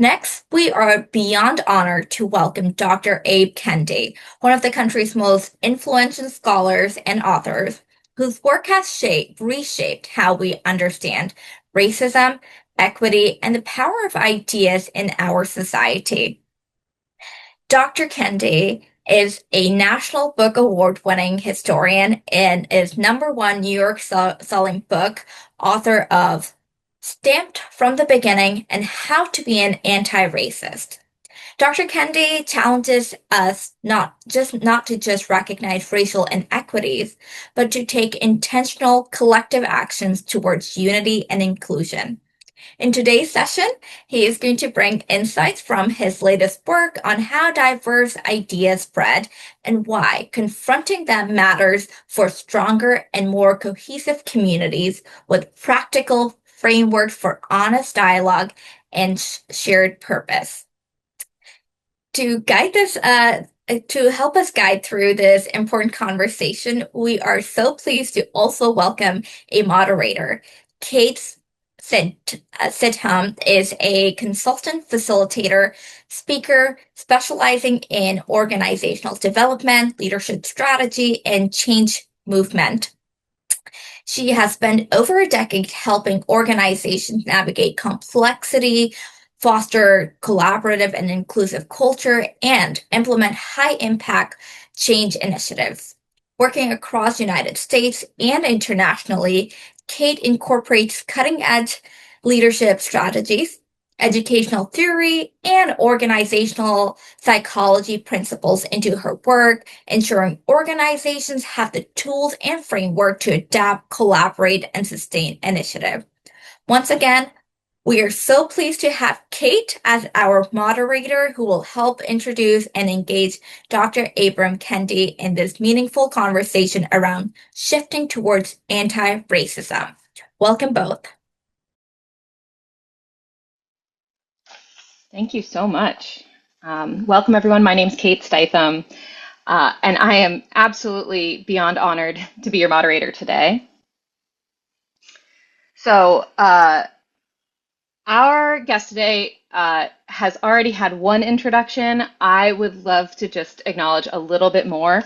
Next, we are beyond honored to welcome Dr. Abe Kendi, one of the country's most influential scholars and authors, whose work has reshaped how we understand racism, equity, and the power of ideas in our society. Dr. Kendi is a National Book Award winning historian and is #1 New York selling book author of Stamped from the Beginning and How to Be an Anti-Racist. Dr. Kendi challenges us not to just recognize racial inequities, but to take intentional collective actions towards unity and inclusion. In today's session, he is going to bring insights from his latest work on how diverse ideas spread and why confronting them matters for stronger and more cohesive communities with practical frameworks for honest dialogue and shared purpose. To guide this, to help us guide through this important conversation, we are so pleased to also welcome a moderator. Kate Sidham is a consultant facilitator, speaker specializing in organizational development, leadership strategy, and change movement. She has spent over a decade helping organizations navigate complexity, foster collaborative and inclusive culture, and implement high-impact change initiatives. Working across the United States and internationally, Kate incorporates cutting-edge leadership strategies, educational theory, and organizational psychology principles into her work, ensuring organizations have the tools and framework to adapt, collaborate, and sustain initiative. Once again, we are so pleased to have Kate as our moderator who will help introduce and engage Dr. Abram Kendi in this meaningful conversation around shifting towards anti-racism. Welcome both. Thank you so much. Welcome, everyone. My name's Kate Stitham, and I am absolutely beyond honored to be your moderator today. So, our guest today has already had one introduction. I would love to just acknowledge a little bit more.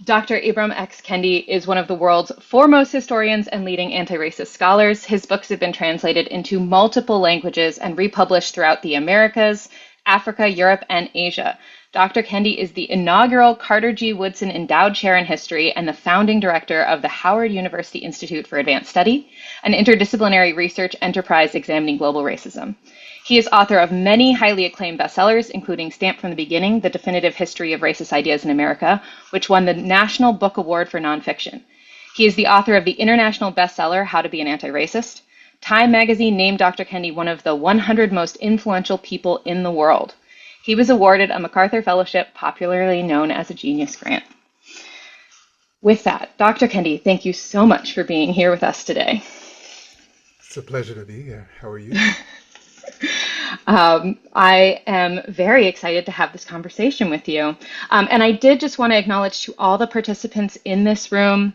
Dr. Ibram X. Kendi is one of the world's foremost historians and leading anti-racist scholars. His books have been translated into multiple languages and republished throughout the Americas, Africa, Europe, and Asia. Dr. Kendi is the inaugural Carter G. Woodson Endowed Chair in History and the founding director of the Howard University Institute for Advanced Study, an interdisciplinary research enterprise examining global racism. He is author of many highly acclaimed bestsellers, including Stamped from the Beginning, The Definitive History of Racist Ideas in America, which won the National Book Award for Nonfiction. He is the author of the international bestseller, How to Be an Anti-Racist. Time magazine named Dr. Kendi one of the 100 most influential people in the world. He was awarded a MacArthur Fellowship, popularly known as a Genius Grant. With that, Dr. Kendi, thank you so much for being here with us today. It's a pleasure to be here. How are you? I am very excited to have this conversation with you. And I did just want to acknowledge to all the participants in this room,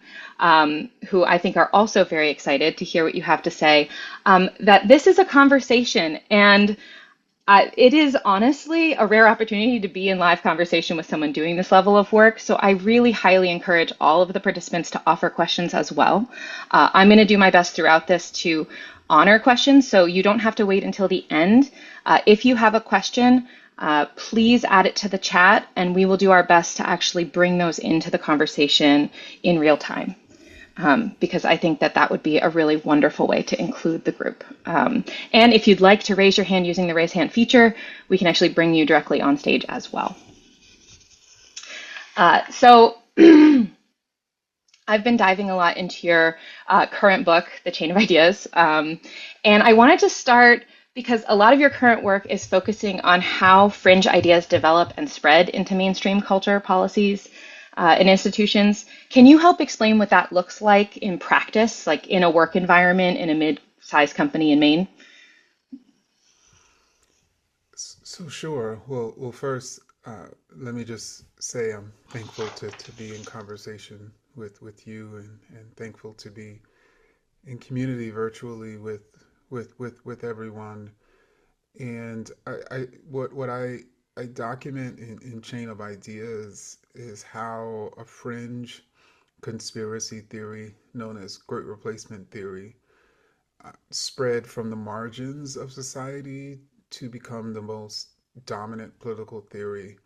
who I think are also very excited to hear what you have to say, that this is a conversation, and it is honestly a rare opportunity to be in live conversation with someone doing this level of work. So I really highly encourage all of the participants to offer questions as well. I'm going to do my best throughout this to honor questions, so you don't have to wait until the end. If you have a question, please add it to the chat, and we will do our best to actually bring those into the conversation in real time. Because I think that that would be a really wonderful way to include the group. And if you'd like to raise your hand using the raise hand feature, we can actually bring you directly on stage as well. So I've been diving a lot into your current book, The Chain of Ideas. And I wanted to start because a lot of your current work is focusing on how fringe ideas develop and spread into mainstream culture, policies, and institutions. Can you help explain what that looks like in practice, like in a work environment in a mid-sized company in Maine? So sure. Well, first, let me just say I'm thankful to be in conversation with you and thankful to be in community virtually with everyone. And what I document in Chain of Ideas is how a fringe conspiracy theory known as Great Replacement Theory spread from the margins of society to become the most dominant political theory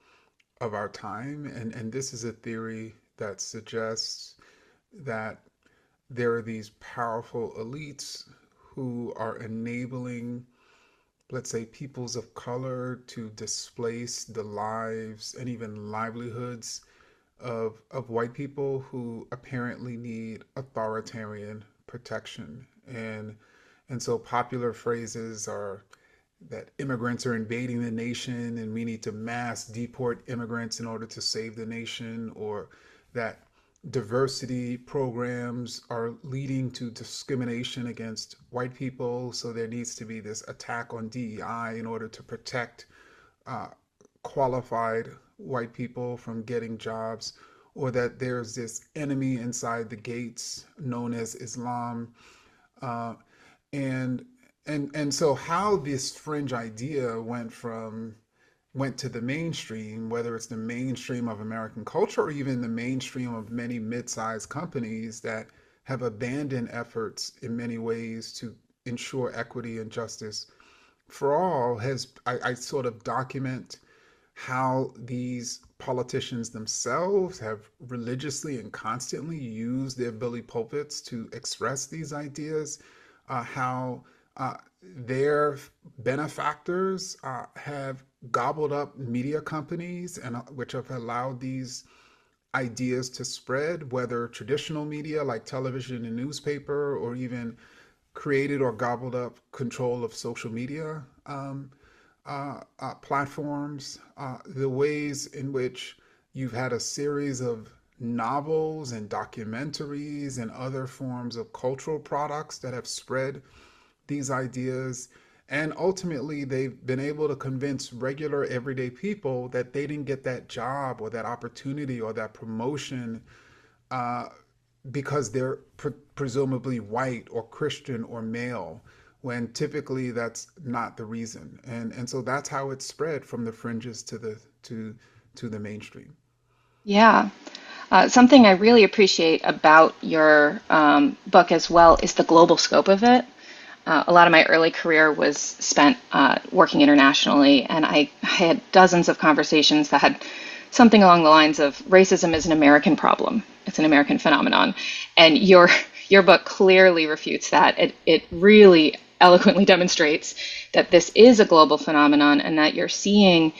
of our time. And this is a theory that suggests that there are these powerful elites who are enabling, let's say, peoples of color to displace the lives and even livelihoods of white people who apparently need authoritarian protection. And so popular phrases are that immigrants are invading the nation and we need to mass deport immigrants in order to save the nation, or that diversity programs are leading to discrimination against white people. So there needs to be this attack on DEI in order to protect uh, qualified white people from getting jobs, or that there's this enemy inside the gates known as Islam. Uh, and and so how this fringe idea went to the mainstream, whether it's the mainstream of American culture or even the mainstream of many mid-sized companies that have abandoned efforts in many ways to ensure equity and justice for all, I sort of document how these politicians themselves have religiously and constantly used their bully pulpits to express these ideas, how their benefactors have gobbled up media companies and which have allowed these ideas to spread, whether traditional media like television and newspaper, or even created or gobbled up control of social media platforms, the ways in which you've had a series of novels and documentaries and other forms of cultural products that have spread these ideas. And ultimately, they've been able to convince regular everyday people that they didn't get that job or that opportunity or that promotion uh, because they're presumably white or Christian or male, when typically that's not the reason. And so that's how it spread from the fringes to the mainstream. Yeah. Something I really appreciate about your book as well is the global scope of it. A lot of my early career was spent working internationally, and I had dozens of conversations that had something along the lines of racism is an American problem. It's an American phenomenon. And your book clearly refutes that. It really eloquently demonstrates that this is a global phenomenon and that you're seeing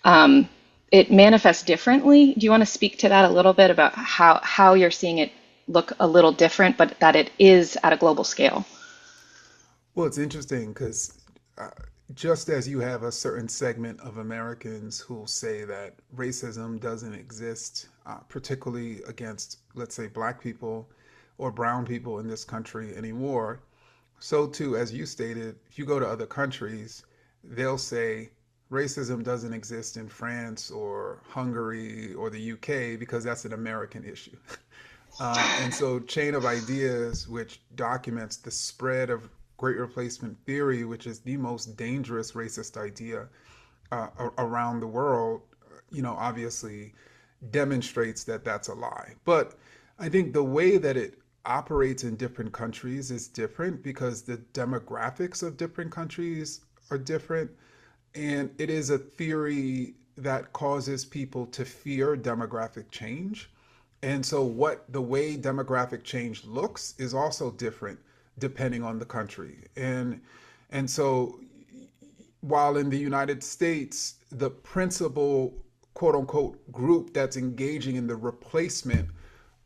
um, it manifests differently. Do you want to speak to that a little bit about how you're seeing it look a little different, but that it is at a global scale? Well, it's interesting because uh, just as you have a certain segment of Americans who say that racism doesn't exist, particularly against, let's say, black people or brown people in this country anymore, so too, as you stated, if you go to other countries, they'll say racism doesn't exist in France or Hungary or the UK because that's an American issue. And so, Chain of Ideas, which documents the spread of Great Replacement Theory, which is the most dangerous racist idea around the world, obviously demonstrates that that's a lie. But I think the way that it operates in different countries is different because the demographics of different countries are different. And it is a theory that causes people to fear demographic change. And so, what the way demographic change looks is also different depending on the country. And so, while in the United States, the principal quote unquote group that's engaging in the replacement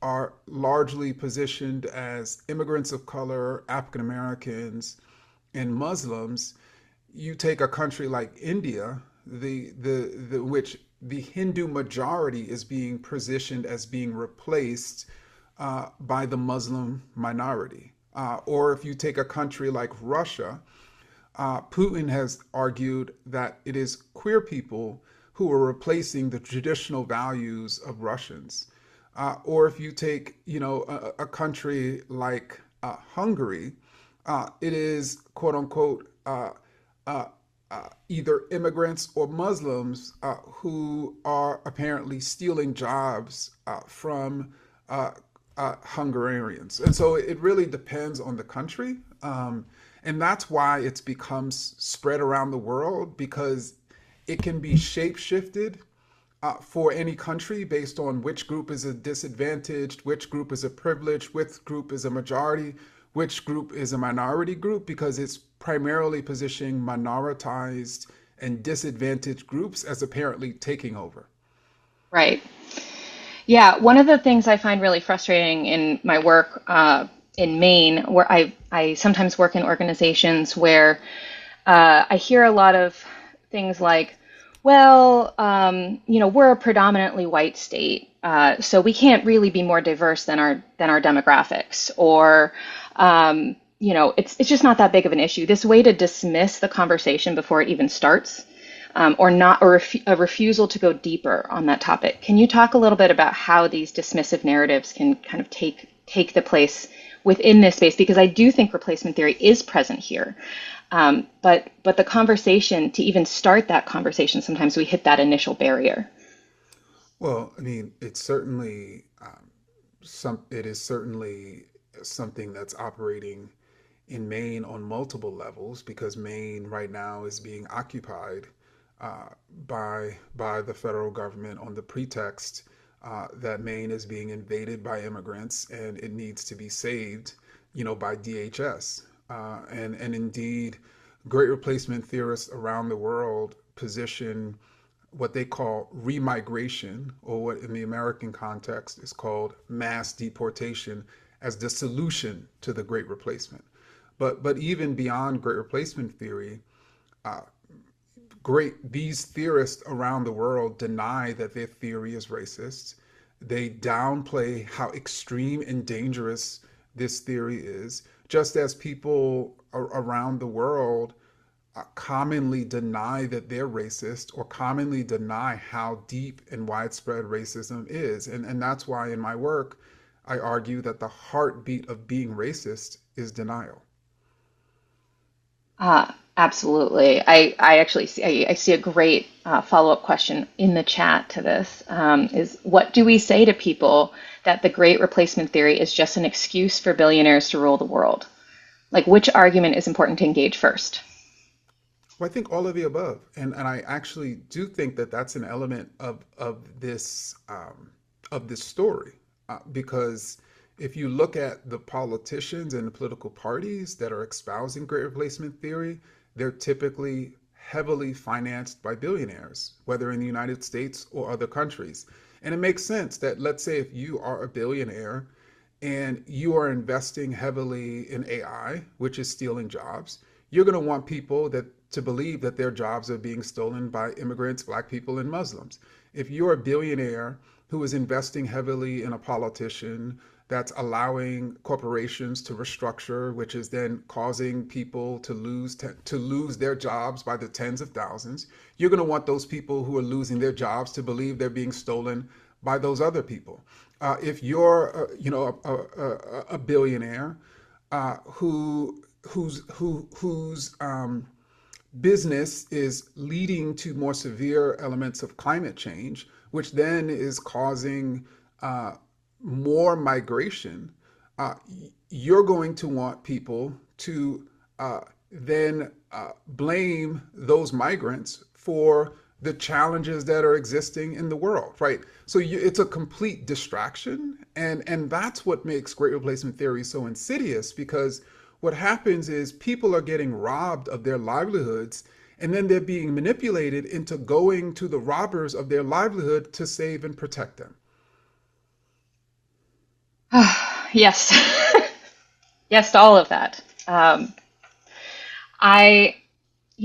are largely positioned as immigrants of color, African Americans, and Muslims. You take a country like India, the which the Hindu majority is being positioned as being replaced by the Muslim minority. Or if you take a country like Russia, Putin has argued that it is queer people who are replacing the traditional values of Russians. Or if you take, a country like Hungary, it is quote unquote either immigrants or Muslims who are apparently stealing jobs from uh, Hungarians. And so it really depends on the country. And that's why it's becomes spread around the world, because it can be shape shifted for any country based on which group is a disadvantaged, which group is a privileged, which group is a majority, which group is a minority group, because it's primarily positioning minoritized and disadvantaged groups as apparently taking over. Right. Yeah, one of the things I find really frustrating in my work in Maine, where I sometimes work in organizations where I hear a lot of things like, well, we're a predominantly white state, so we can't really be more diverse than our demographics, or it's just not that big of an issue. This way to dismiss the conversation before it even starts, or not, or a refusal to go deeper on that topic. Can you talk a little bit about how these dismissive narratives can kind of take the place within this space? Because I do think replacement theory is present here. But the conversation, to even start that conversation, sometimes we hit that initial barrier. Well, I mean, it's certainly it is certainly something that's operating in Maine on multiple levels, because Maine right now is being occupied uh, by the federal government on the pretext that Maine is being invaded by immigrants and it needs to be saved, by DHS. And indeed, great replacement theorists around the world position what they call remigration, or what in the American context is called mass deportation, as the solution to the Great Replacement. But even beyond Great Replacement theory, these theorists around the world deny that their theory is racist. They downplay how extreme and dangerous this theory is, just as people around the world commonly deny that they're racist, or commonly deny how deep and widespread racism is. And that's why in my work, I argue that the heartbeat of being racist is denial. Absolutely. I actually I see a great follow-up question in the chat to this, is what do we say to people that the great replacement theory is just an excuse for billionaires to rule the world? Like, which argument is important to engage first? Well, I think all of the above, and I actually do think that that's an element of this story, because if you look at the politicians and the political parties that are espousing great replacement theory, they're typically heavily financed by billionaires, whether in the United States or other countries. And it makes sense that, let's say, if you are a billionaire and you are investing heavily in AI, which is stealing jobs, you're going to want people that to believe that their jobs are being stolen by immigrants, black people, and Muslims. If you're a billionaire who is investing heavily in a politician that's allowing corporations to restructure, which is then causing people to lose their jobs by the tens of thousands, you're going to want those people who are losing their jobs to believe they're being stolen by those other people. If you're, a billionaire whose business is leading to more severe elements of climate change, which then is causing uh, more migration, uh, you're going to want people to then blame those migrants for the challenges that are existing in the world, right? So it's a complete distraction, and that's what makes great replacement theory so insidious, because what happens is people are getting robbed of their livelihoods, and then they're being manipulated into going to the robbers of their livelihood to save and protect them. Yes. Yes to all of that. I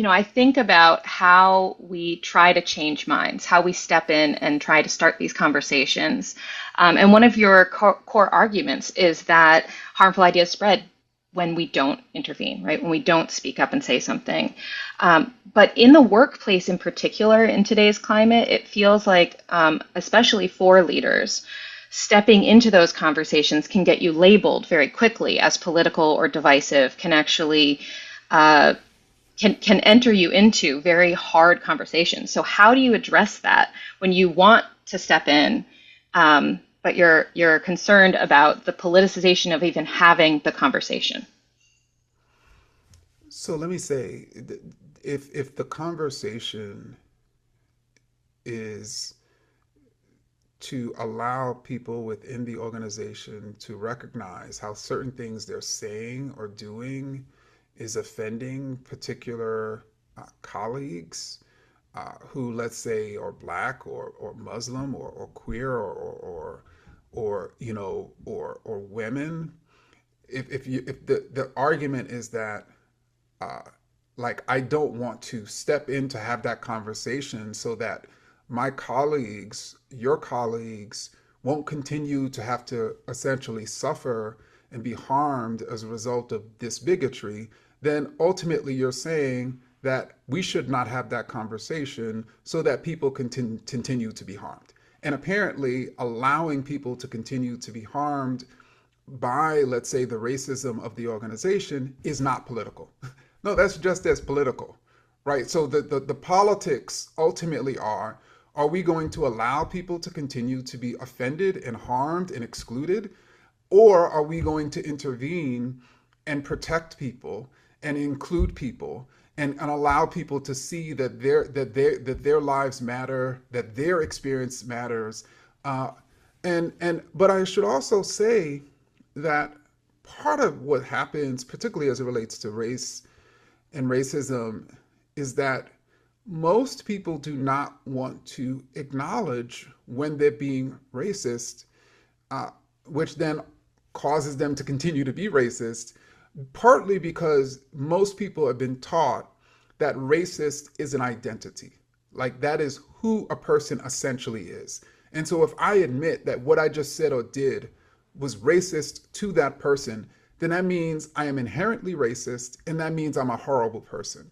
I think about how we try to change minds, how we step in and try to start these conversations. And one of your core arguments is that harmful ideas spread when we don't intervene, right? When we don't speak up and say something. But in the workplace in particular, in today's climate, it feels like, especially for leaders, stepping into those conversations can get you labeled very quickly as political or divisive, can actually uh, can enter you into very hard conversations. So how do you address that when you want to step in, but you're concerned about the politicization of even having the conversation? So let me say, if the conversation is to allow people within the organization to recognize how certain things they're saying or doing is offending particular colleagues who, let's say, are black or Muslim or queer or or women. If the argument is that uh, like I don't want to step in to have that conversation so that my colleagues, your colleagues, won't continue to have to essentially suffer and be harmed as a result of this bigotry, then ultimately you're saying that we should not have that conversation so that people continue to be harmed. And apparently, allowing people to continue to be harmed by, let's say, the racism of the organization is not political. No, that's just as political, right? So the politics ultimately are we going to allow people to continue to be offended and harmed and excluded? Or are we going to intervene and protect people and include people and allow people to see that their lives matter, that their experience matters, uh, but I should also say that part of what happens, particularly as it relates to race and racism, is that most people do not want to acknowledge when they're being racist, uh, which then causes them to continue to be racist, partly because most people have been taught that racist is an identity. Like that is who a person essentially is. And so if I admit that what I just said or did was racist to that person, then that means I am inherently racist and that means I'm a horrible person.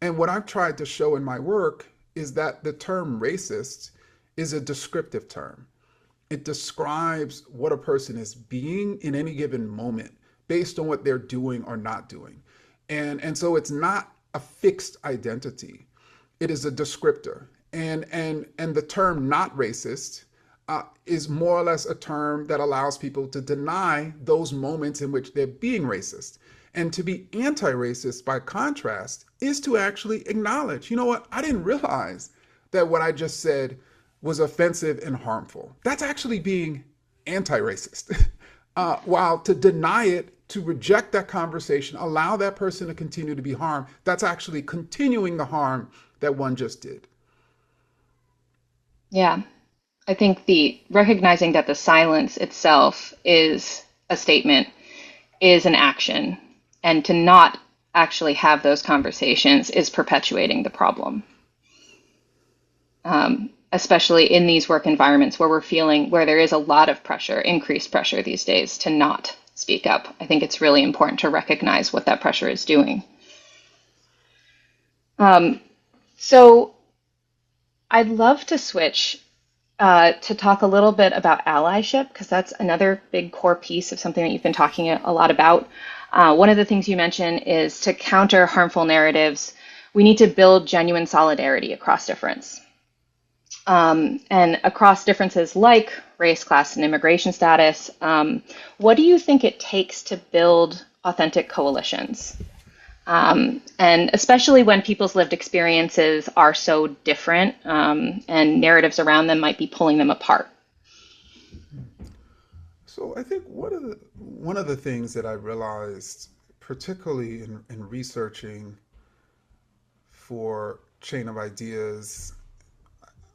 And what I've tried to show in my work is that the term racist is a descriptive term. It describes what a person is being in any given moment based on what they're doing or not doing. And so it's not a fixed identity. It is a descriptor. And the term not racist is more or less a term that allows people to deny those moments in which they're being racist. And to be anti-racist, by contrast, is to actually acknowledge, you know what, I didn't realize that what I just said was offensive and harmful. That's actually being anti-racist. While to deny it, to reject that conversation, allow that person to continue to be harmed, that's actually continuing the harm that one just did. Yeah. I think the recognizing that the silence itself is a statement is an action, and to not actually have those conversations is perpetuating the problem. Especially in these work environments where we're feeling where there is a lot of pressure, increased pressure these days to not speak up. I think it's really important to recognize what that pressure is doing. Um, so I'd love to switch to talk a little bit about allyship, because that's another big core piece of something that you've been talking a lot about. One of the things you mentioned is to counter harmful narratives, we need to build genuine solidarity across difference. And across differences like race, class, and immigration status, what do you think it takes to build authentic coalitions? And especially when people's lived experiences are so different, and narratives around them might be pulling them apart. So I think one of the things that I realized, particularly in researching for Chain of Ideas,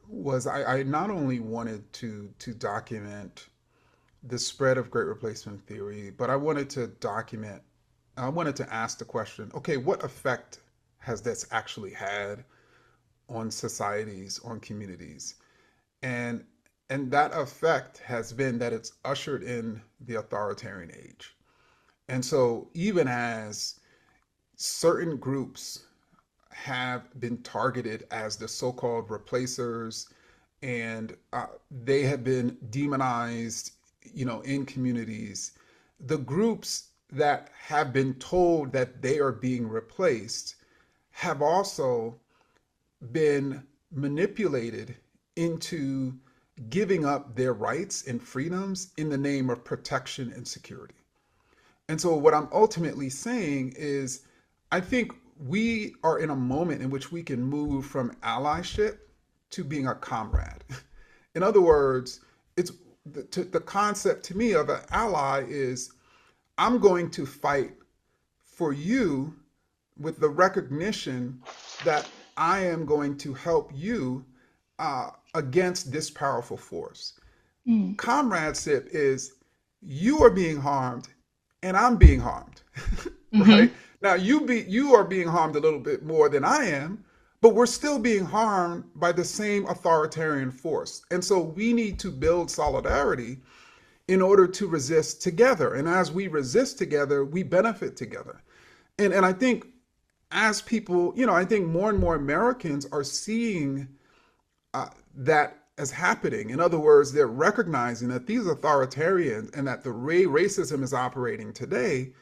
was I not only wanted to document the spread of Great Replacement theory, but I wanted to ask the question, okay, what effect has this actually had on societies, on communities? And and that effect has been that it's ushered in the authoritarian age. And so even as certain groups have been targeted as the so-called replacers, and they have been demonized, in communities. The groups that have been told that they are being replaced have also been manipulated into giving up their rights and freedoms in the name of protection and security. And so, what I'm ultimately saying is, I think we are in a moment in which we can move from allyship to being a comrade. In other words, it's the concept to me of an ally is I'm going to fight for you with the recognition that I am going to help you against this powerful force. Mm. Comradeship is you are being harmed and I'm being harmed, right? Hmm. Now you are being harmed a little bit more than I am, but we're still being harmed by the same authoritarian force. And so we need to build solidarity in order to resist together. And as we resist together, we benefit together. And I think as people, I think more and more Americans are seeing that as happening. In other words, they're recognizing that these authoritarians and that the way racism is operating today,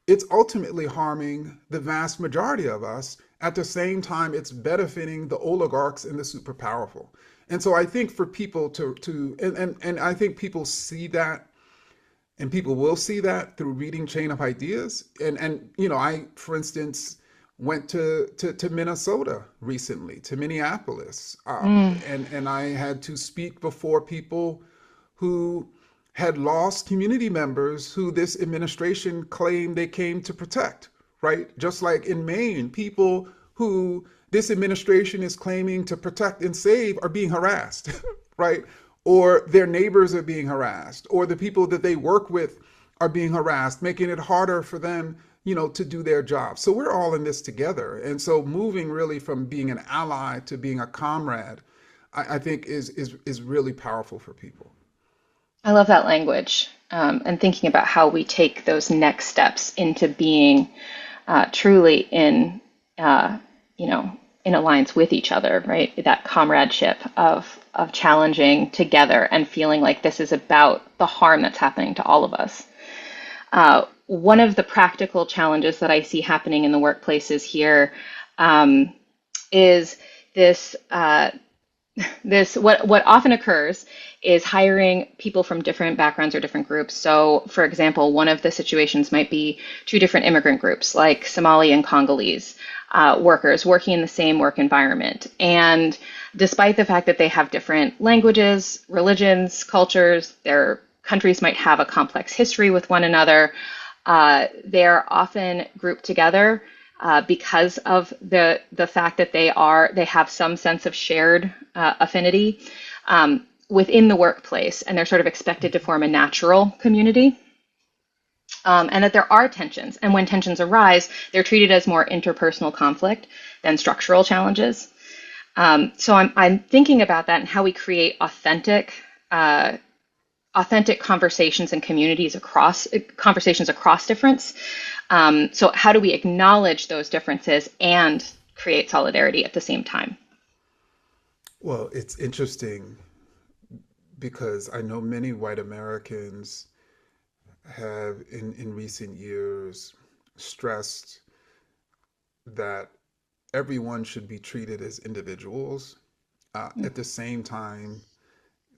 it's ultimately harming the vast majority of us. At the same time, it's benefiting the oligarchs and the super powerful. And so I think for people and I think people see that and people will see that through reading Chain of Ideas. And I, for instance, went to Minnesota recently, to Minneapolis, Mm. and I had to speak before people who had lost community members who this administration claimed they came to protect, right? Just like in Maine, people who this administration is claiming to protect and save are being harassed, right? Or their neighbors are being harassed, or the people that they work with are being harassed, making it harder for them, to do their job. So we're all in this together. And so moving really from being an ally to being a comrade, I think is really powerful for people. I love that language, and thinking about how we take those next steps into being truly uh, you know, in alliance with each other, right? That comradeship of challenging together and feeling like this is about the harm that's happening to all of us. One of the practical challenges that I see happening in the workplaces here um, is this. What often occurs is hiring people from different backgrounds or different groups. So, for example, one of the situations might be two different immigrant groups, like Somali and Congolese workers working in the same work environment. And despite the fact that they have different languages, religions, cultures, their countries might have a complex history with one another, they're often grouped together because of the fact that they have some sense of shared affinity within the workplace, and they're sort of expected to form a natural community. And that there are tensions, and when tensions arise, they're treated as more interpersonal conflict than structural challenges. So I'm thinking about that and how we create uh, authentic conversations and communities across conversations across difference. So how do we acknowledge those differences and create solidarity at the same time? Well, it's interesting because I know many white Americans have in recent years stressed that everyone should be treated as individuals. At the same time,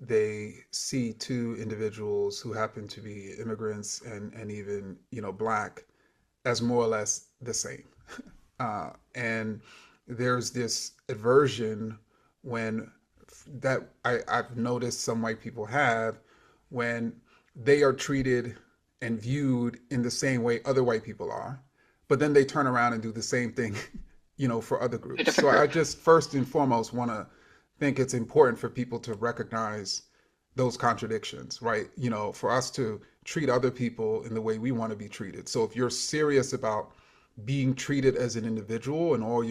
they see two individuals who happen to be immigrants and even black as more or less the same. And there's this aversion when I've noticed some white people have when they are treated and viewed in the same way other white people are, but then they turn around and do the same thing, for other A groups. different So I group. just first and foremost want to think it's important for people to recognize those contradictions, right? For us to treat other people in the way we want to be treated. So if you're serious about being treated as an individual and all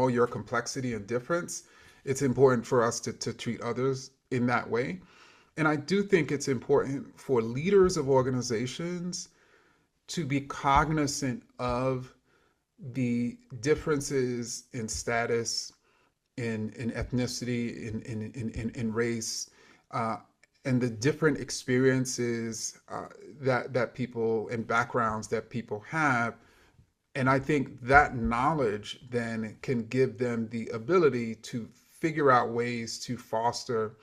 your complexity and difference, it's important for us to treat others in that way. And I do think it's important for leaders of organizations to be cognizant of the differences in status, in ethnicity, in race, uh, and the different experiences that people and backgrounds that people have, And I think that knowledge then can give them the ability to figure out ways to foster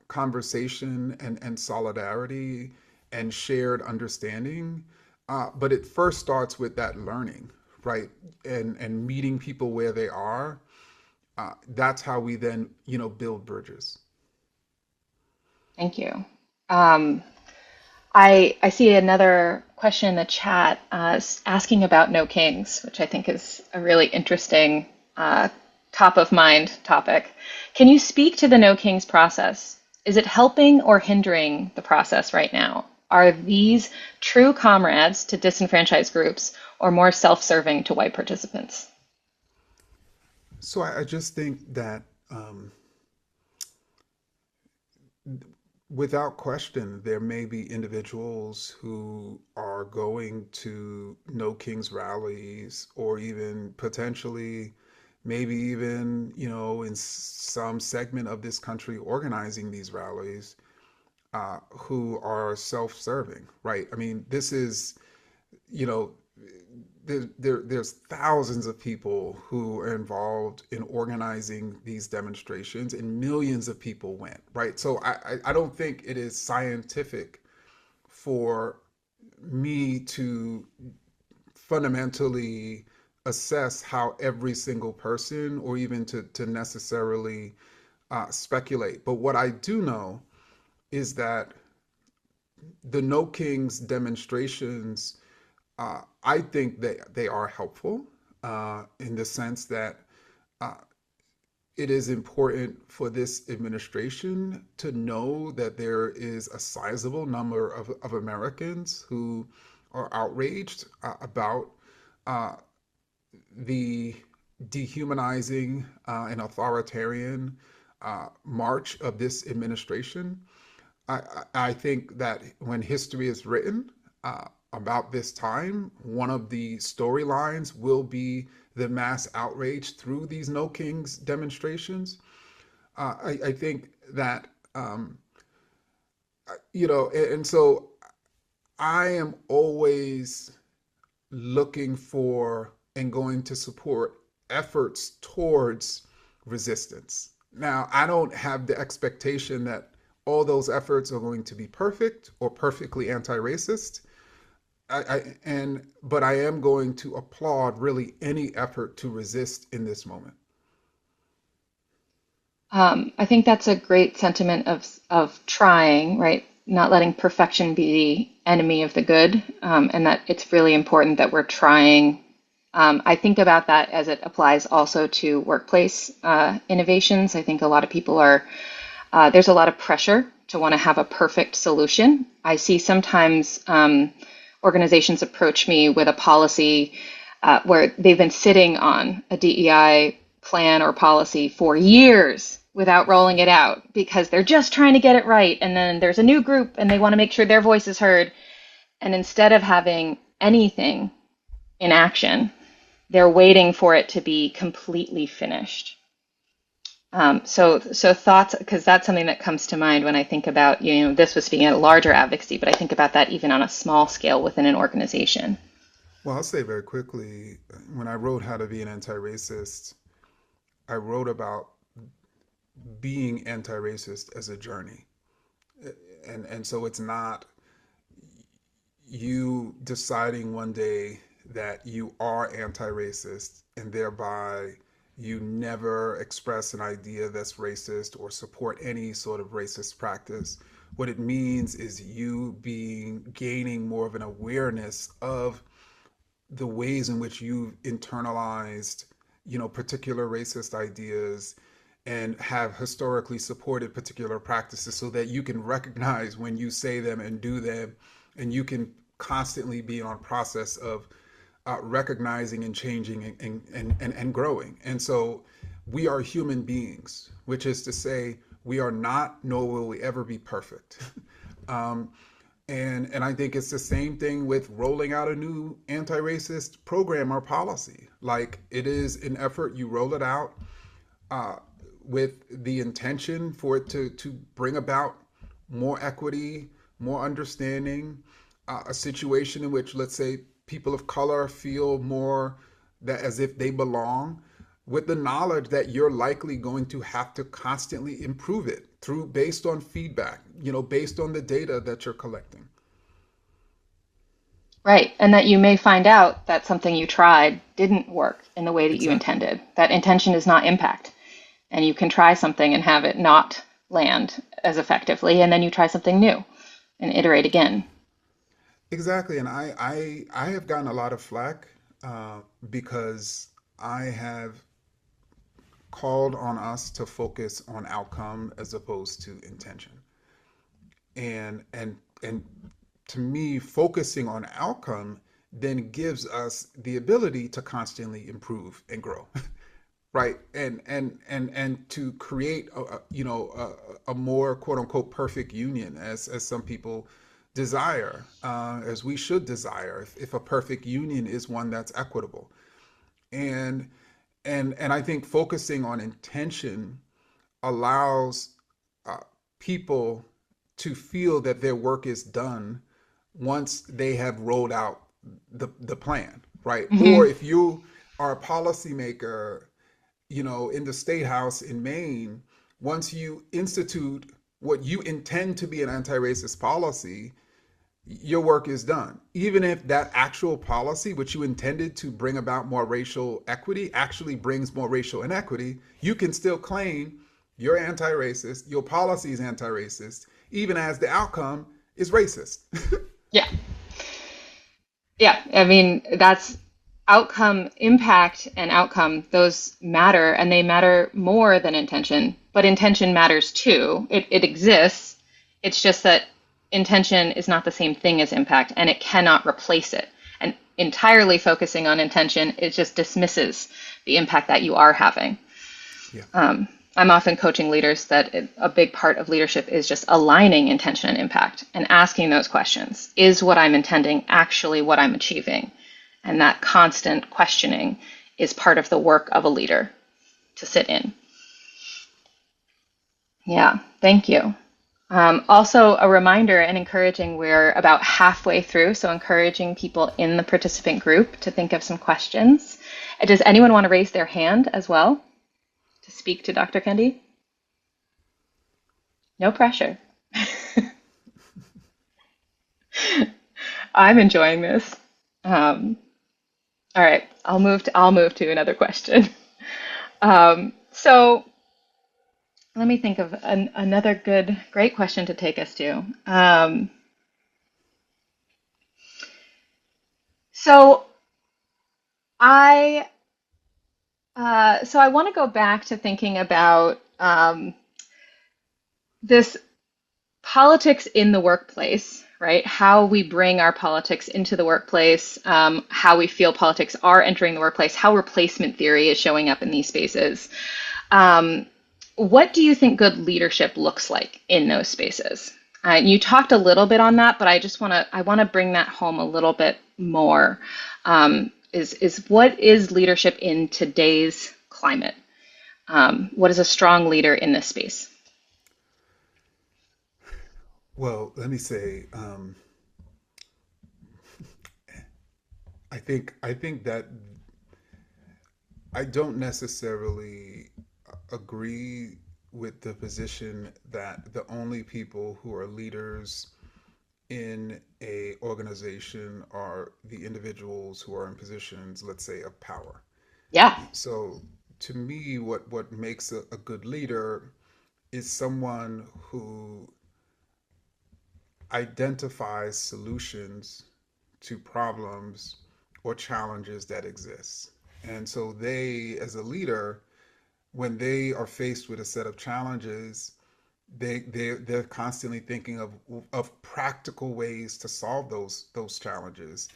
conversation and solidarity and shared understanding. But it first starts with that learning, right? And meeting people where they are. That's how we then, build bridges. Thank you. Um, I see another question in the chat asking about No Kings, which I think is a really interesting top of mind topic. Can you speak to the No Kings process? Is it helping or hindering the process right now? Are these true comrades to disenfranchised groups or more self-serving to white participants? So I just think that without question, there may be individuals who are going to No Kings rallies or even potentially, maybe even, in some segment of this country organizing these rallies, who are self-serving, right? I mean, this is, you know, there's thousands of people who are involved in organizing these demonstrations, and millions of people went, right? So I don't think it is scientific for me to fundamentally assess how every single person, or even to necessarily speculate. But what I do know is that the No Kings demonstrations, I think that they are helpful in the sense that uh, it is important for this administration to know that there is a sizable number of Americans who are outraged about uh, the dehumanizing and authoritarian march of this administration. I think that when history is written about this time, one of the storylines will be the mass outrage through these No Kings demonstrations. I think that, and so I am always looking for and going to support efforts towards resistance. Now, I don't have the expectation that all those efforts are going to be perfect or perfectly anti-racist. But I am going to applaud really any effort to resist in this moment. I think that's a great sentiment of trying, right? Not letting perfection be the enemy of the good, and that it's really important that we're trying. I think about that as it applies also to workplace innovations. I think a lot of people are there's a lot of pressure to want to have a perfect solution. I see sometimes organizations approach me with a policy where they've been sitting on a DEI plan or policy for years without rolling it out because they're just trying to get it right. And then there's a new group and they want to make sure their voice is heard. And instead of having anything in action, they're waiting for it to be completely finished. So thoughts, because that's something that comes to mind when I think about, this was speaking at a larger advocacy, but I think about that even on a small scale within an organization. Well, I'll say very quickly, when I wrote How to Be an Anti-Racist, I wrote about being anti-racist as a journey. And so it's not you deciding one day that you are anti-racist and thereby you never express an idea that's racist or support any sort of racist practice. What it means is you gaining more of an awareness of the ways in which you've internalized, particular racist ideas and have historically supported particular practices so that you can recognize when you say them and do them, and you can constantly be on process of recognizing and changing and growing. And so we are human beings, which is to say we are not, nor will we ever be perfect. um, and I think it's the same thing with rolling out a new anti-racist program or policy. Like, it is an effort, you roll it out uh, with the intention for it to bring about more equity, more understanding, a situation in which, let's say, people of color feel more that as if they belong, with the knowledge that you're likely going to have to constantly improve it through based on feedback, based on the data that you're collecting. Right. And that you may find out that something you tried didn't work in the way that you Exactly. intended. That intention is not impact. And you can try something and have it not land as effectively, and then you try something new and iterate again. Exactly. And I have gotten a lot of flack because I have called on us to focus on outcome as opposed to intention. And to me, focusing on outcome then gives us the ability to constantly improve and grow. Right, and to create a more quote unquote perfect union, as some people desire, as we should desire, if a perfect union is one that's equitable. And and and I think focusing on intention allows uh, people to feel that their work is done once they have rolled out the plan, right? Or Hmm. if you are a policymaker, in the state house in Maine, once you institute what you intend to be an anti-racist policy, your work is done. Even if that actual policy, which you intended to bring about more racial equity, actually brings more racial inequity, you can still claim you're anti-racist, your policy is anti-racist, even as the outcome is racist. Yeah. Yeah. I mean, that's outcome, impact, and outcome, those matter, and they matter more than intention. But intention matters too. It exists. It's just that intention is not the same thing as impact, and it cannot replace it. And entirely focusing on intention, it just dismisses the impact that you are having. Yeah. I'm often coaching leaders that a big part of leadership is just aligning intention and impact and asking those questions. Is what I'm intending actually what I'm achieving? And that constant questioning is part of the work of a leader to sit in. Yeah, thank you. Also, a reminder and encouraging, we're about halfway through, so encouraging people in the participant group to think of some questions. Does anyone want to raise their hand as well to speak to Dr. Kendi? No pressure. I'm enjoying this. Um, all right, I'll move to another question. So let me think of another great question to take us to. So I so I want to go back to thinking about this politics in the workplace, right? How we bring our politics into the workplace, how we feel politics are entering the workplace, how replacement theory is showing up in these spaces. Um, what do you think good leadership looks like in those spaces? You talked a little bit on that, but I want to bring that home a little bit more. Is what is leadership in today's climate? What is a strong leader in this space? Well, let me say, I think that I don't necessarily agree with the position that the only people who are leaders in a organization are the individuals who are in positions, let's say, of power. Yeah. So to me, what makes a good leader is someone who identifies solutions to problems or challenges that exist. And so they, as a leader, when they are faced with a set of challenges, they're constantly thinking of practical ways to solve those challenges,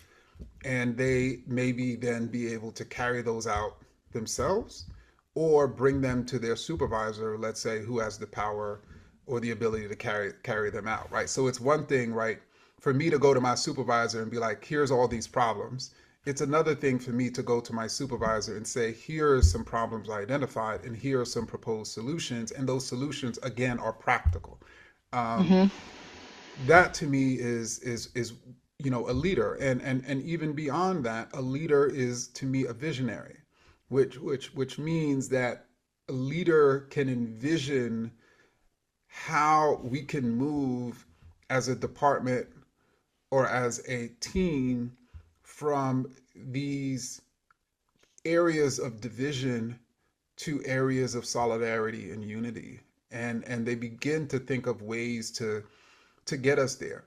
and they maybe then be able to carry those out themselves or bring them to their supervisor, let's say, who has the power or the ability to carry them out, right? So it's one thing, right, for me to go to my supervisor and be like, here's all these problems. It's another thing for me to go to my supervisor and say, here are some problems I identified and here are some proposed solutions, and those solutions again are practical. um, Hmm. that to me is a leader, and even beyond that, a leader is to me a visionary, which means that a leader can envision how we can move as a department or as a team from these areas of division to areas of solidarity and unity, and they begin to think of ways to get us there.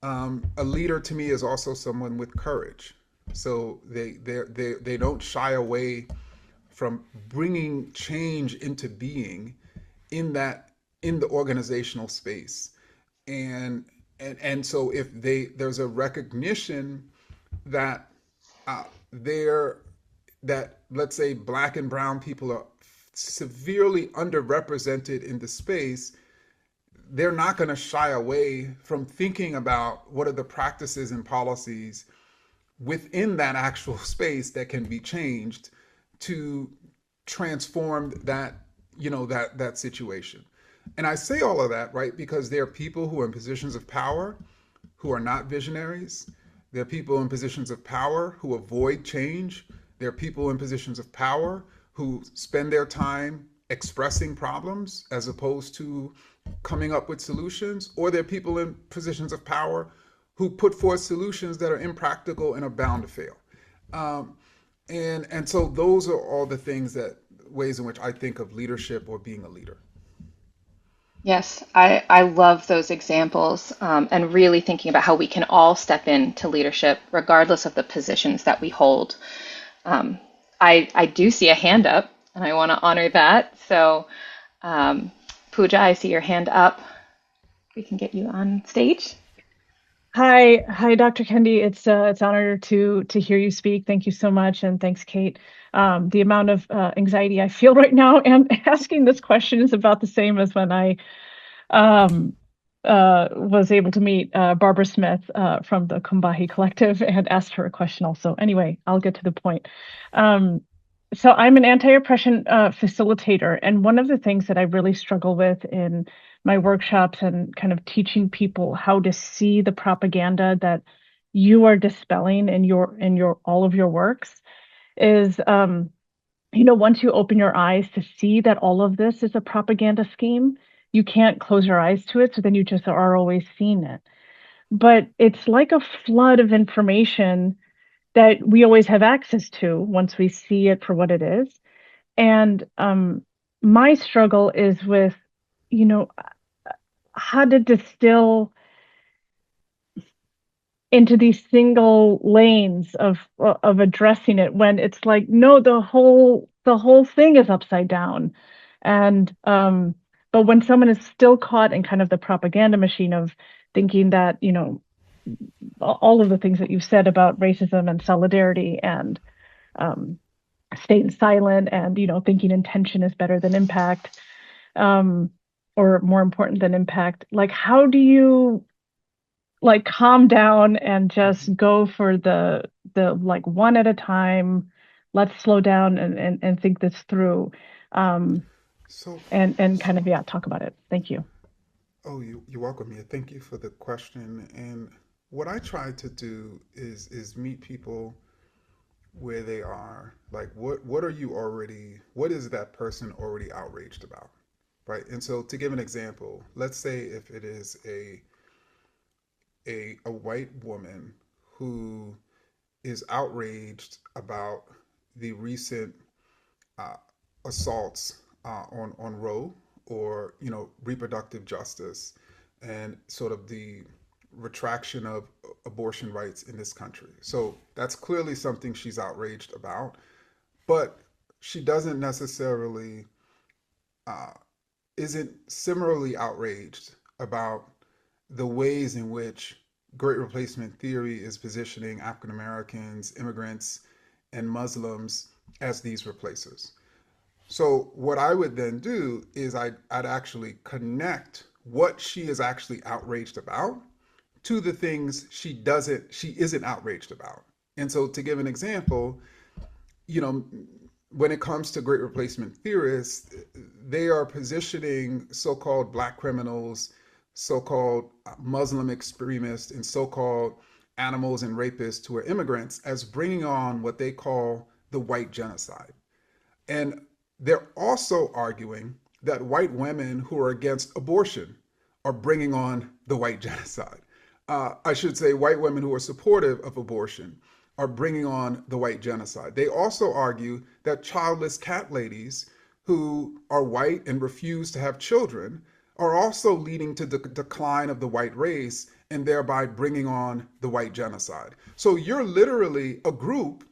A leader to me is also someone with courage. So they don't shy away from bringing change into being in that in the organizational space. And so if there's a recognition that there that let's say black and brown people are severely underrepresented in the space, they're not going to shy away from thinking about what are the practices and policies within that actual space that can be changed to transform that that situation. And I say all of that, right, because there are people who are in positions of power who are not visionaries. There are people in positions of power who avoid change. There are people in positions of power who spend their time expressing problems as opposed to coming up with solutions. Or there are people in positions of power who put forth solutions that are impractical and are bound to fail. Um, and so those are all the things that ways in which I think of leadership or being a leader. Yes, I love those examples, and really thinking about how we can all step into leadership regardless of the positions that we hold. Um, I do see a hand up, and I want to honor that. So, um, Pooja, I see your hand up. We can get you on stage. Hi, Dr. Kendi. It's an honor to hear you speak. Thank you so much, and thanks, Kate. The amount of anxiety I feel right now and asking this question is about the same as when I um, was able to meet Barbara Smith from the Kumbahi Collective and asked her a question also. Anyway, I'll get to the point. Um, so I'm an anti-oppression facilitator, and one of the things that I really struggle with in my workshops and kind of teaching people how to see the propaganda that you are dispelling in your all of your works is once you open your eyes to see that all of this is a propaganda scheme, you can't close your eyes to it, so then you just are always seeing it. But it's like a flood of information that we always have access to once we see it for what it is. And my struggle is with, you know, how to distill into these single lanes of addressing it when it's like, no, the whole thing is upside down. And but when someone is still caught in kind of the propaganda machine of thinking that, all of the things that you've said about racism and solidarity and um, staying silent and thinking intention is better than impact, um, or more important than impact, like how do you like calm down and just go for the like one at a time, let's slow down and think this through, um So and kind so of, yeah, talk about it. Thank you. oh, you're welcome here. Thank you for the question. And what I try to do is meet people where they are. Like what are you already what is that person already outraged about? Right? And so to give an example, let's say if it is a white woman who is outraged about the recent uh, assaults on Roe, or reproductive justice, and sort of the retraction of abortion rights in this country. So that's clearly something she's outraged about, but she doesn't necessarily uh, isn't similarly outraged about the ways in which great replacement theory is positioning African Americans, immigrants, and Muslims as these replacers. So what I would then do is I'd actually connect what she is actually outraged about to the things she isn't outraged about. And so to give an example, you know, when it comes to great replacement theorists, they are positioning so-called black criminals, so-called Muslim extremists, and so-called animals and rapists who are immigrants as bringing on what they call the white genocide. And they're also arguing that white women who are against abortion are bringing on the white genocide. I should say, white women who are supportive of abortion are bringing on the white genocide. They also argue that childless cat ladies who are white and refuse to have children are also leading to the decline of the white race and thereby bringing on the white genocide. So you're literally a group,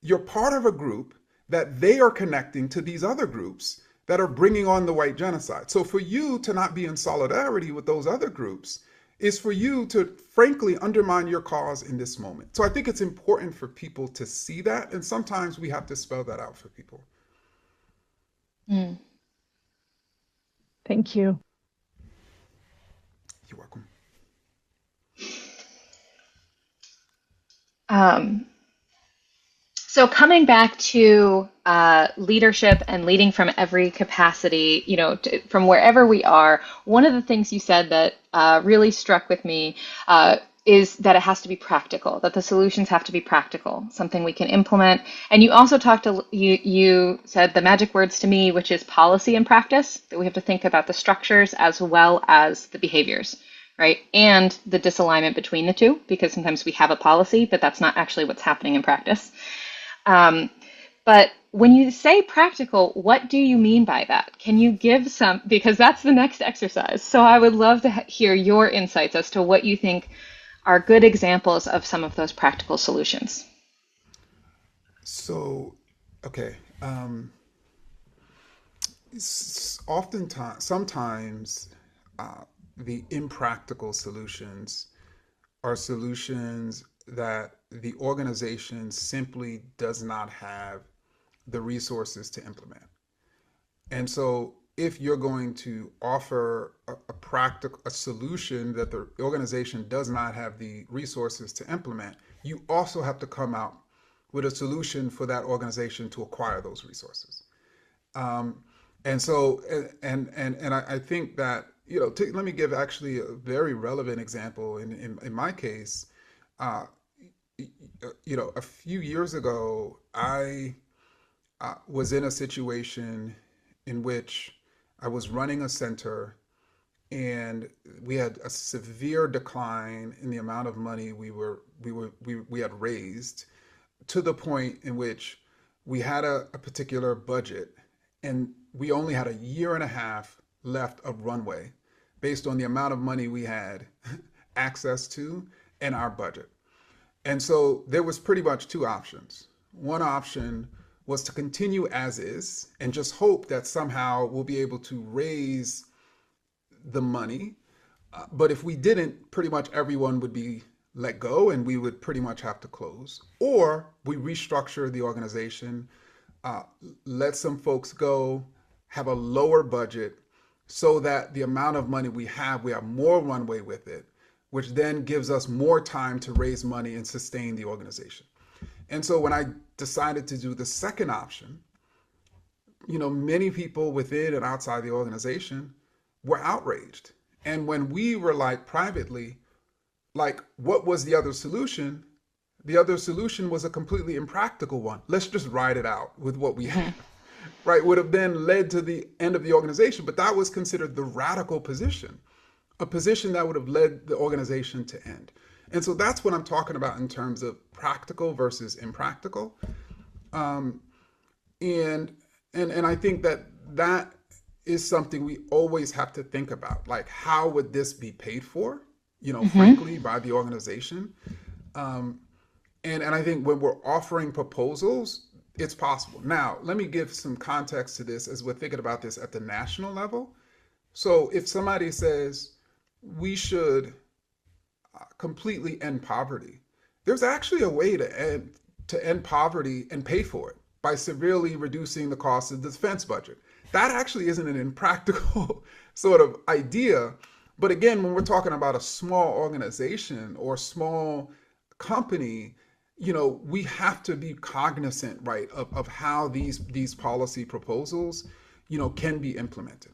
you're part of a group that they are connecting to these other groups that are bringing on the white genocide. So for you to not be in solidarity with those other groups is for you to frankly undermine your cause in this moment. So I think it's important for people to see that, and sometimes we have to spell that out for people. Mm. Thank you. You're welcome. So coming back to leadership and leading from every capacity, from wherever we are, one of the things you said that really struck with me is that it has to be practical, that the solutions have to be practical, something we can implement. And you also you said the magic words to me, which is policy and practice, that we have to think about the structures as well as the behaviors, right? And the disalignment between the two, because sometimes we have a policy, but that's not actually what's happening in practice. But when you say practical, what do you mean by that? Can you give some, because that's the next exercise. So I would love to hear your insights as to what you think are good examples of some of those practical solutions. So, okay. Oftentimes, sometimes the impractical solutions are solutions that the organization simply does not have the resources to implement. And so if you're going to offer a solution that the organization does not have the resources to implement, you also have to come out with a solution for that organization to acquire those resources. And so, I think that, let me give actually a very relevant example. In my case, a few years ago, I was in a situation in which I was running a center, and we had a severe decline in the amount of money we had raised, to the point in which we had a particular budget, and we only had a year and a half left of runway based on the amount of money we had access to in our budget. And so there was pretty much two options. One option was to continue as is and just hope that somehow we'll be able to raise the money. But if we didn't, pretty much everyone would be let go and we would pretty much have to close. Or we restructure the organization, let some folks go, have a lower budget so that the amount of money we have more runway with it, which then gives us more time to raise money and sustain the organization. And so when I decided to do the second option, many people within and outside the organization were outraged. And when we were privately, what was the other solution? The other solution was a completely impractical one. Let's just ride it out with what we have, right? Would have then led to the end of the organization, but that was considered the radical position, a position that would have led the organization to end. And so that's what I'm talking about in terms of practical versus impractical. And I think that is something we always have to think about. How would this be paid for, frankly, by the organization? And I think when we're offering proposals, it's possible. Now, let me give some context to this as we're thinking about this at the national level. So if somebody says we should completely end poverty, there's actually a way to end poverty and pay for it by severely reducing the cost of the defense budget. That actually isn't an impractical sort of idea. But again, when we're talking about a small organization or small company, we have to be cognizant, right, of how these policy proposals, can be implemented.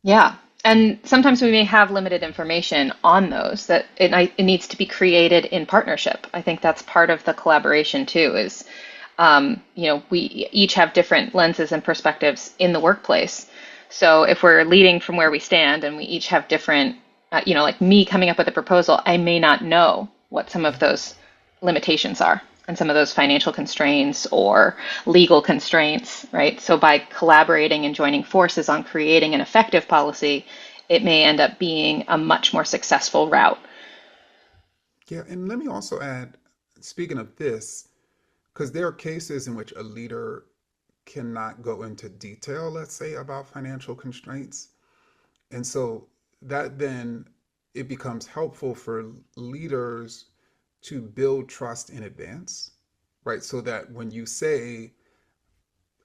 Yeah. And sometimes we may have limited information on those that it needs to be created in partnership. I think that's part of the collaboration too, is we each have different lenses and perspectives in the workplace. So if we're leading from where we stand and we each have different, like me coming up with a proposal, I may not know what some of those limitations are and some of those financial constraints or legal constraints, right? So by collaborating and joining forces on creating an effective policy, it may end up being a much more successful route. Yeah, and let me also add, speaking of this, because there are cases in which a leader cannot go into detail, let's say, about financial constraints. And so that then it becomes helpful for leaders to build trust in advance, right? So that when you say,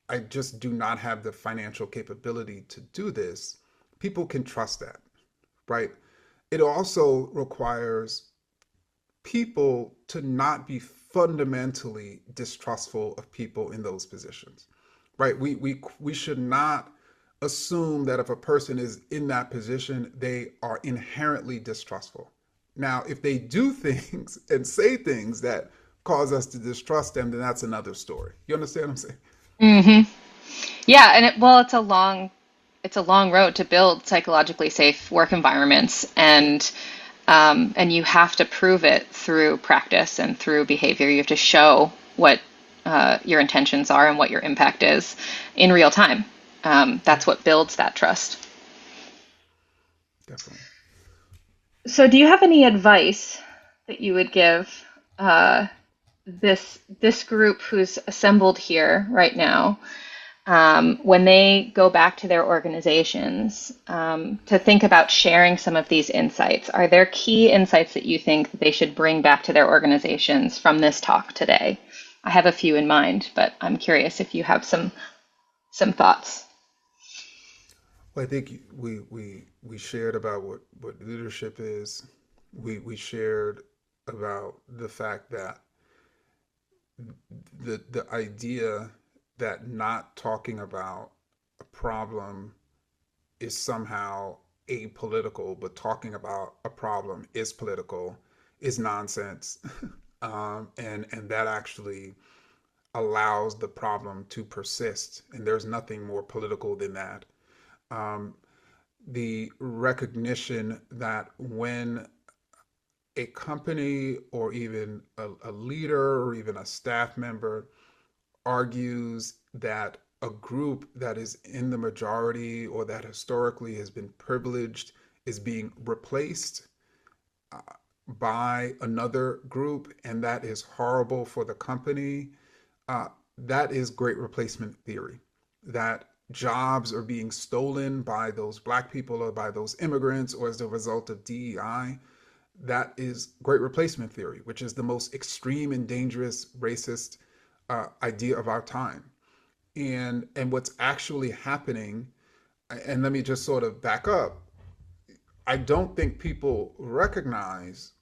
I just do not have the financial capability to do this, people can trust that, right? It also requires people to not be fundamentally distrustful of people in those positions, right? We should not assume that if a person is in that position, they are inherently distrustful. Now, if they do things and say things that cause us to distrust them, then that's another story. You understand what I'm saying? Hmm. Yeah, and it's a long road to build psychologically safe work environments, and you have to prove it through practice and through behavior. You have to show what your intentions are and what your impact is in real time. Yeah, That's what builds that trust. definitely. So, do you have any advice that you would give uh, this group who's assembled here right now, when they go back to their organizations, to think about sharing some of these insights? Are there key insights that you think that they should bring back to their organizations from this talk today? I have a few in mind, but I'm curious if you have some thoughts. Well, I think we shared about what leadership is. We shared about the fact that the idea that not talking about a problem is somehow apolitical, but talking about a problem is political, is nonsense. And that actually allows the problem to persist. And there's nothing more political than that. Um, the recognition that when a company or even a leader or even a staff member argues that a group that is in the majority or that historically has been privileged is being replaced uh, by another group, and that is horrible for the company. That is great replacement theory. That jobs are being stolen by those black people or by those immigrants or as a result of DEI. That is great replacement theory, which is the most extreme and dangerous racist idea of our time. And what's actually happening, and let me just sort of back up. I don't think people recognize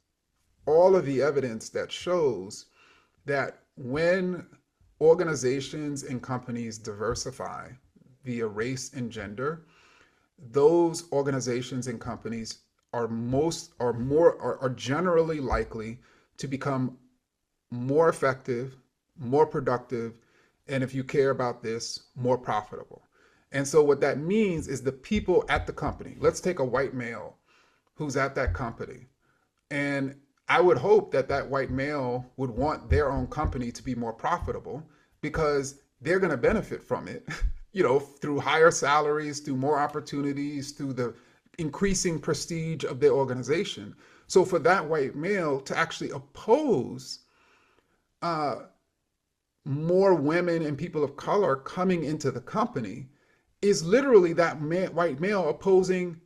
all of the evidence that shows that when organizations and companies diversify via race and gender, those organizations and companies are generally likely to become more effective, more productive, and if you care about this, more profitable. And so what that means is the people at the company. Let's take a white male who's at that company. And I would hope that that white male would want their own company to be more profitable because they're going to benefit from it, through higher salaries, through more opportunities, through the increasing prestige of their organization. So for that white male to actually oppose uh, more women and people of color coming into the company is literally that white male opposing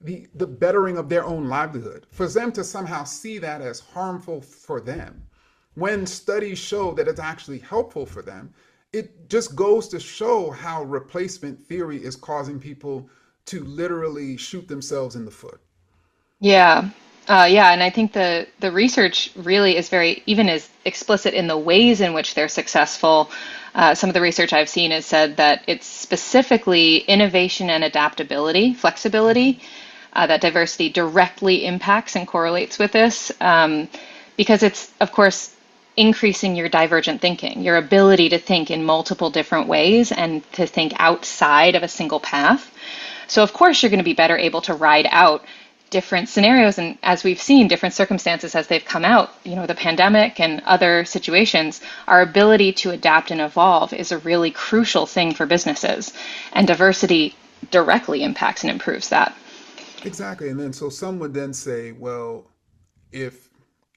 the bettering of their own livelihood. For them to somehow see that as harmful for them, when studies show that it's actually helpful for them, it just goes to show how replacement theory is causing people to literally shoot themselves in the foot. Yeah. Yeah, and I think the research really is very even as explicit in the ways in which they're successful. Some of the research I've seen has said that it's specifically innovation and adaptability, flexibility, that diversity directly impacts and correlates with this, because it's, of course, increasing your divergent thinking, your ability to think in multiple different ways and to think outside of a single path. So, of course, you're going to be better able to ride out different scenarios. And as we've seen, different circumstances as they've come out, the pandemic and other situations, our ability to adapt and evolve is a really crucial thing for businesses. And diversity directly impacts and improves that. Exactly. And then so some would then say, well, if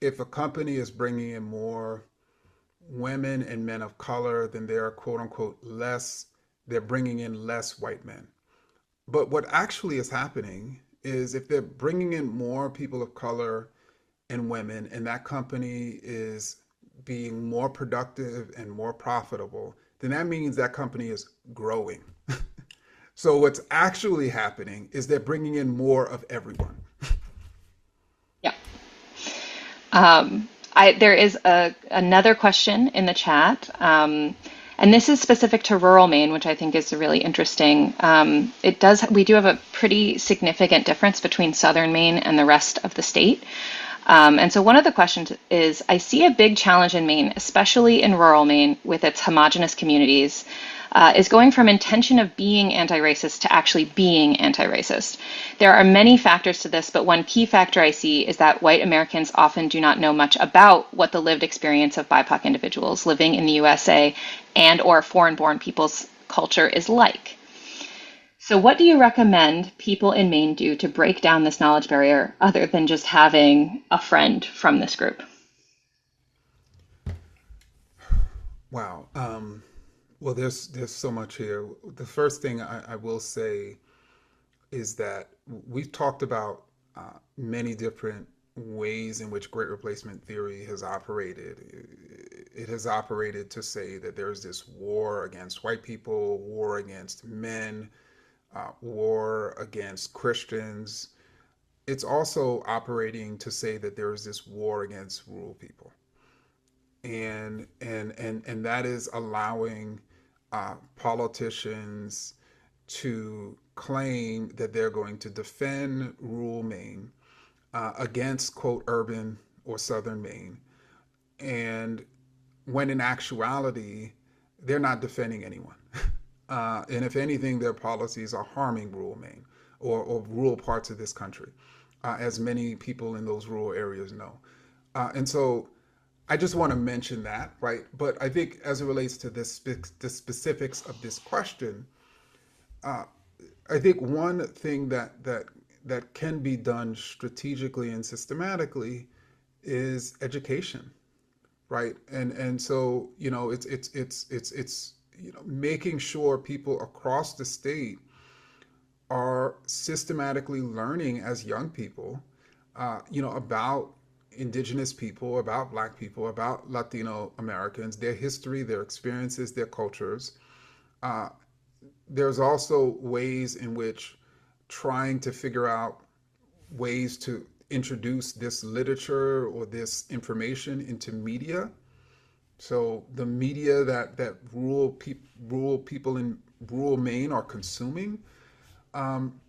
if a company is bringing in more women and men of color, then they're quote unquote less, they're bringing in less white men. But what actually is happening is if they're bringing in more people of color and women, and that company is being more productive and more profitable, then that means that company is growing. So what's actually happening is they're bringing in more of everyone. Yeah. There is another question in the chat, and this is specific to rural Maine, which I think is really interesting. We do have a pretty significant difference between southern Maine and the rest of the state. And so one of the questions is, I see a big challenge in Maine, especially in rural Maine with its homogenous communities, is going from intention of being anti-racist to actually being anti-racist. There are many factors to this, but one key factor I see is that white Americans often do not know much about what the lived experience of BIPOC individuals living in the USA and or foreign-born people's culture is like. So what do you recommend people in Maine do to break down this knowledge barrier other than just having a friend from this group? Wow. Well, there's so much here. The first thing I will say is that we've talked about many different ways in which great replacement theory has operated. It has operated to say that there's this war against white people, war against men, war against Christians. It's also operating to say that there is this war against rural people, and that is allowing politicians to claim that they're going to defend rural Maine against quote urban or southern Maine, and when in actuality they're not defending anyone. And if anything, their policies are harming rural Maine or rural parts of this country, as many people in those rural areas know. And so I just want to mention that, right? But I think as it relates to the specifics of this question, uh, I think one thing that can be done strategically and systematically is education, right? And so it's making sure people across the state are systematically learning as young people, about indigenous people, about black people, about Latino Americans, their history, their experiences, their cultures. Uh, there's also ways in which trying to figure out ways to introduce this literature or this information into media. So the media that rural people in rural Maine are consuming, um,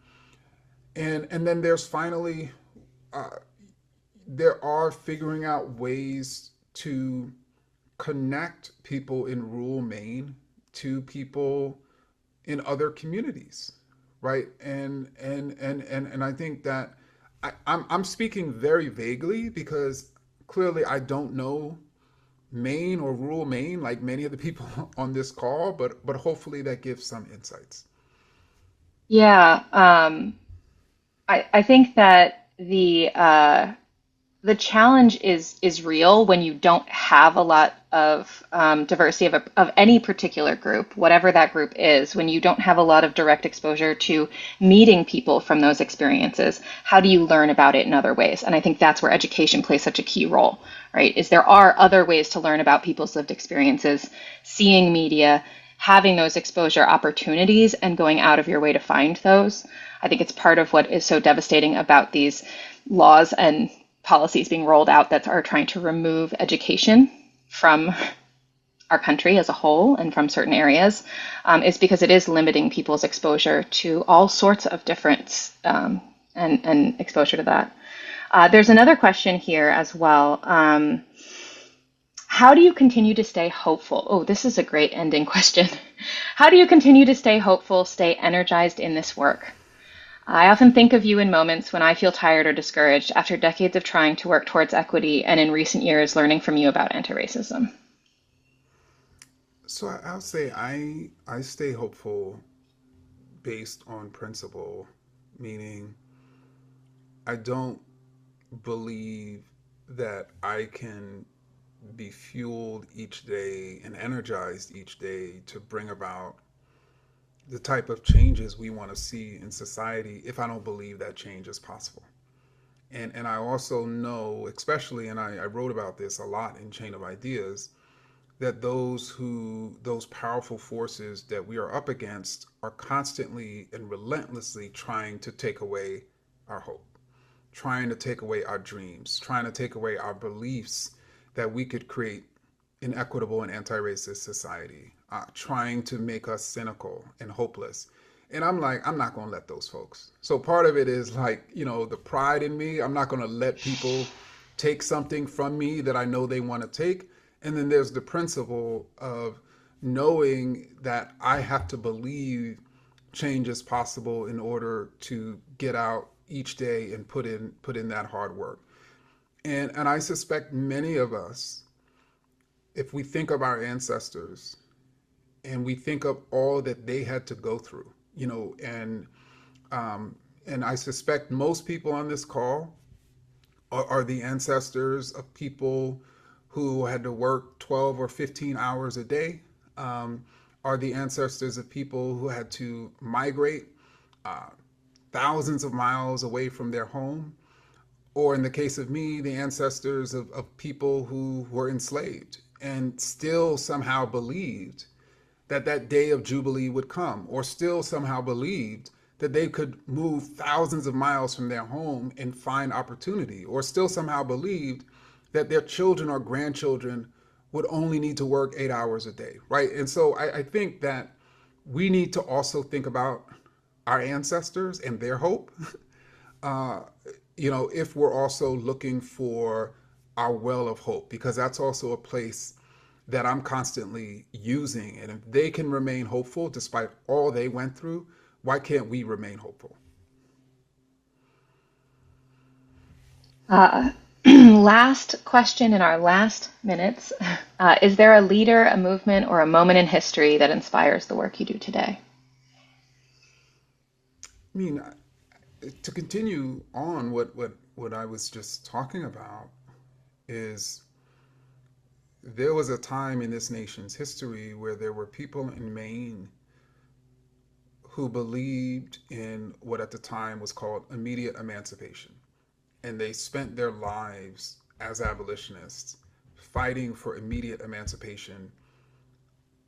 and then there's finally uh, there are figuring out ways to connect people in rural Maine to people in other communities, right? And I think that I'm speaking very vaguely because clearly I don't know Maine or rural Maine like many of the people on this call, but hopefully that gives some insights. Yeah, I think that the challenge is real when you don't have a lot of diversity of any particular group, whatever that group is. When you don't have a lot of direct exposure to meeting people from those experiences, how do you learn about it in other ways? And I think that's where education plays such a key role, right? Is there are other ways to learn about people's lived experiences, seeing media, having those exposure opportunities, and going out of your way to find those. I think it's part of what is so devastating about these laws and policies being rolled out that are trying to remove education from our country as a whole and from certain areas, is because it is limiting people's exposure to all sorts of different and exposure to that. There's another question here as well. How do you continue to stay hopeful? Oh, this is a great ending question. How do you continue to stay hopeful, stay energized in this work? I often think of you in moments when I feel tired or discouraged after decades of trying to work towards equity and in recent years learning from you about anti-racism. So I'll say I stay hopeful based on principle, meaning I don't believe that I can be fueled each day and energized each day to bring about the type of changes we want to see in society if I don't believe that change is possible. And I also know, especially, and I wrote about this a lot in Chain of Ideas, that those powerful forces that we are up against are constantly and relentlessly trying to take away our hope, trying to take away our dreams, trying to take away our beliefs that we could create an equitable and anti-racist society, trying to make us cynical and hopeless. And I'm like, I'm not going to let those folks. So part of it is like, the pride in me. I'm not going to let people take something from me that I know they want to take. And then there's the principle of knowing that I have to believe change is possible in order to get out each day and put in that hard work. And I suspect many of us, if we think of our ancestors and we think of all that they had to go through, and I suspect most people on this call are the ancestors of people who had to work 12 or 15 hours a day, are the ancestors of people who had to migrate thousands of miles away from their home, or in the case of me, the ancestors of people who were enslaved and still somehow believed that that day of Jubilee would come, or still somehow believed that they could move thousands of miles from their home and find opportunity, or still somehow believed that their children or grandchildren would only need to work 8 hours a day, right? And so I think that we need to also think about our ancestors and their hope, if we're also looking for our well of hope, because that's also a place that I'm constantly using. And if they can remain hopeful despite all they went through, why can't we remain hopeful? Last question in our last minutes. Is there a leader, a movement, or a moment in history that inspires the work you do today? I mean, to continue on what I was just talking about is there was a time in this nation's history where there were people in Maine who believed in what at the time was called immediate emancipation. And they spent their lives as abolitionists fighting for immediate emancipation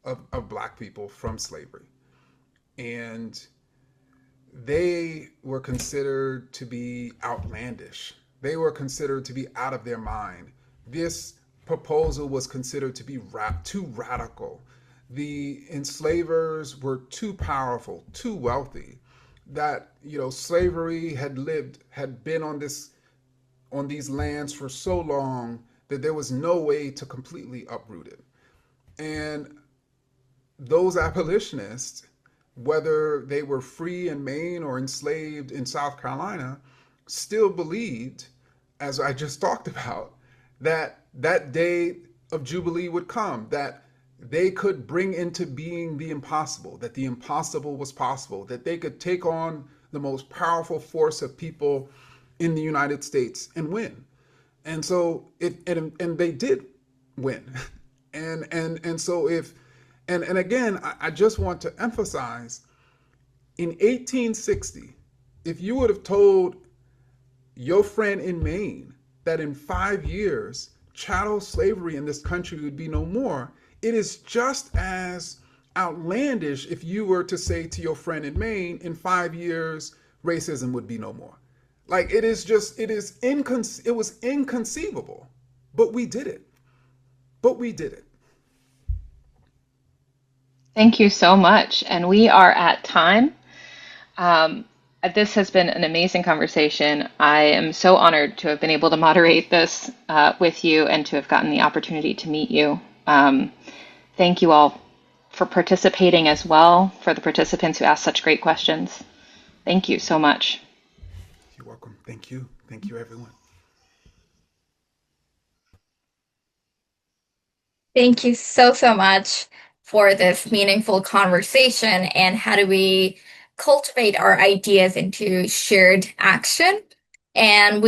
of Black people from slavery. And they were considered to be outlandish. They were considered to be out of their mind. This proposal was considered to be too radical. The enslavers were too powerful, too wealthy, that slavery had been on these lands for so long that there was no way to completely uproot it. And those abolitionists, whether they were free in Maine or enslaved in South Carolina, still believed, as I just talked about, that that day of Jubilee would come, that they could bring into being the impossible, that the impossible was possible, that they could take on the most powerful force of people in the United States and win. And so and they did win. And so and again, I just want to emphasize, in 1860, if you would have told your friend in Maine that in 5 years, chattel slavery in this country would be no more, it is just as outlandish if you were to say to your friend in Maine, in 5 years, racism would be no more. Like it was inconceivable, but we did it. But we did it. Thank you so much. And we are at time. Um, this has been an amazing conversation. I am so honored to have been able to moderate this with you and to have gotten the opportunity to meet you. Thank you all for participating as well, for the participants who asked such great questions. Thank you so much. You're welcome. Thank you. Thank you, everyone. Thank you so, so much for this meaningful conversation. And how do we cultivate our ideas into shared action? And we